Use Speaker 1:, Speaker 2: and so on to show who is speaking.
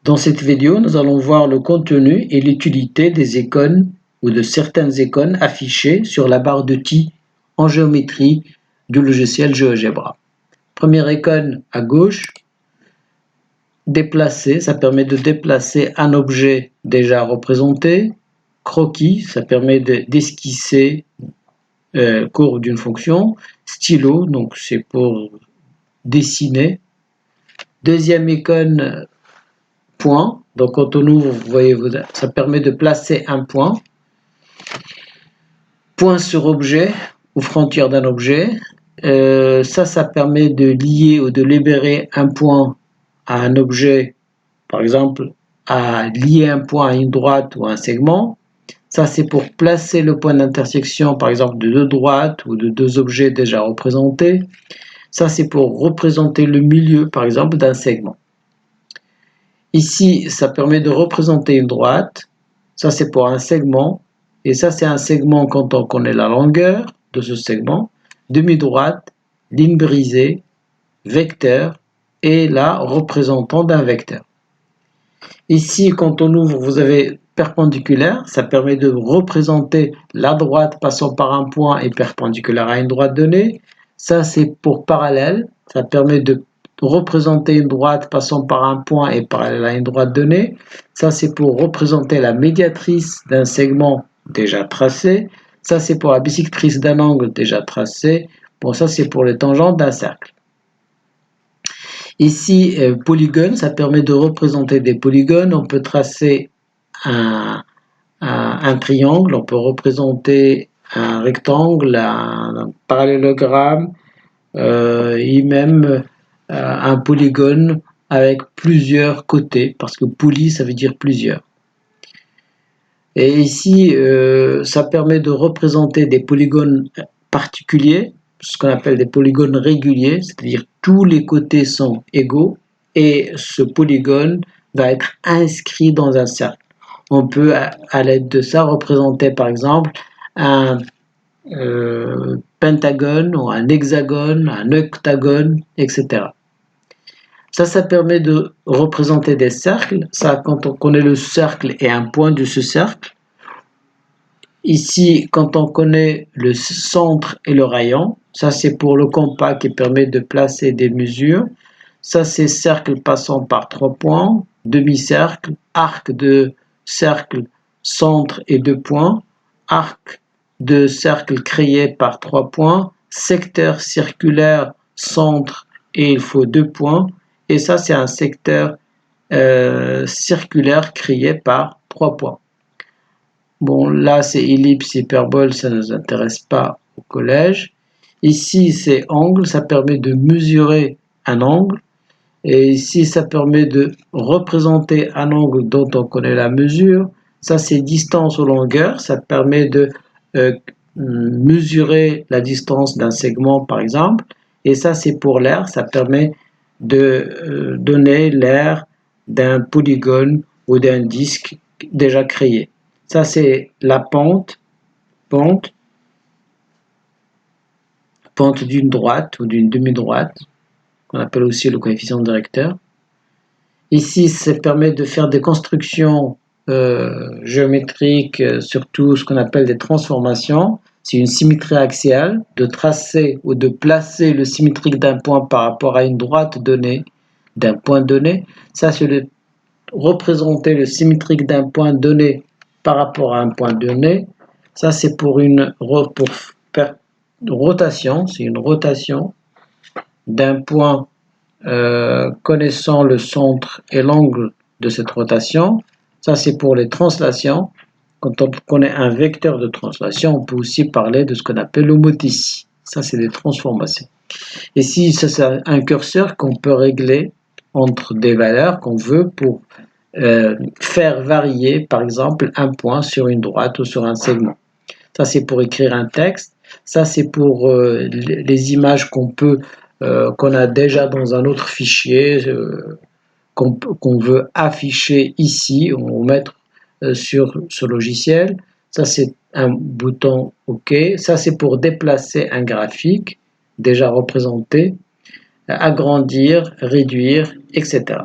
Speaker 1: Dans cette vidéo, nous allons voir le contenu et l'utilité des icônes ou de certaines icônes affichées sur la barre d'outils en géométrie du logiciel GeoGebra. Première icône à gauche, déplacer, ça permet de déplacer un objet déjà représenté. Croquis, ça permet d'esquisser courbe d'une fonction. Stylo, donc c'est pour dessiner. Deuxième icône, point. Donc quand on ouvre, vous voyez, ça permet de placer un point. Point sur objet ou frontière d'un objet. Ça permet de lier ou de libérer un point à un objet, par exemple, à lier un point à une droite ou à un segment. Ça, c'est pour placer le point d'intersection, par exemple, de deux droites ou de deux objets déjà représentés. Ça, c'est pour représenter le milieu, par exemple, d'un segment. Ici, ça permet de représenter une droite. Ça, c'est pour un segment. Et ça, c'est un segment quand on connaît la longueur de ce segment. Demi-droite, ligne brisée, vecteur et là, représentant d'un vecteur. Ici, quand on ouvre, vous avez perpendiculaire. Ça permet de représenter la droite passant par un point et perpendiculaire à une droite donnée. Ça, c'est pour parallèle. Ça permet de représenter une droite passant par un point et parallèle à une droite donnée. Ça, c'est pour représenter la médiatrice d'un segment déjà tracé. Ça, c'est pour la bissectrice d'un angle déjà tracé. Bon, ça, c'est pour les tangentes d'un cercle. Ici, polygone, ça permet de représenter des polygones. On peut tracer un triangle, on peut représenter un rectangle, un parallélogramme, et même un polygone avec plusieurs côtés, parce que poly, ça veut dire plusieurs. Et ici, ça permet de représenter des polygones particuliers, ce qu'on appelle des polygones réguliers, c'est-à-dire tous les côtés sont égaux, et ce polygone va être inscrit dans un cercle. On peut, à l'aide de ça, représenter par exemple un pentagone ou un hexagone, un octagone, etc. Ça permet de représenter des cercles. Ça, quand on connaît le cercle et un point de ce cercle. Ici, quand on connaît le centre et le rayon, ça c'est pour le compas qui permet de placer des mesures. Ça c'est cercle passant par 3 points, demi-cercle, arc de cercle, centre et 2 points, arc de cercle créé par 3 points, secteur circulaire, centre et il faut 2 points. Et ça c'est un secteur circulaire créé par 3 points. Bon, là, c'est ellipse, hyperbole, ça ne nous intéresse pas au collège. Ici, c'est angle, ça permet de mesurer un angle. Et ici, ça permet de représenter un angle dont on connaît la mesure. Ça, c'est distance ou longueur, ça permet de mesurer la distance d'un segment, par exemple. Et ça, c'est pour l'aire, ça permet de donner l'aire d'un polygone ou d'un disque déjà créé. Ça, c'est la pente d'une droite ou d'une demi-droite, qu'on appelle aussi le coefficient directeur. Ici, ça permet de faire des constructions géométriques, surtout ce qu'on appelle des transformations. C'est une symétrie axiale, de tracer ou de placer le symétrique d'un point par rapport à une droite donnée, d'un point donné. Ça, c'est de représenter le symétrique d'un point donné par rapport à un point donné. Ça, c'est pour une rotation, c'est une rotation d'un point connaissant le centre et l'angle de cette rotation. Ça, c'est pour les translations. Quand on connaît un vecteur de translation, on peut aussi parler de ce qu'on appelle l'homothétie. Ça, c'est des transformations. Et si ça, c'est un curseur qu'on peut régler entre des valeurs qu'on veut pour faire varier, par exemple, un point sur une droite ou sur un segment. Ça, c'est pour écrire un texte. Ça, c'est pour les images qu'on a déjà dans un autre fichier, qu'on veut afficher ici, ou mettre sur ce logiciel. Ça, c'est un bouton OK. Ça, c'est pour déplacer un graphique déjà représenté, agrandir, réduire, etc.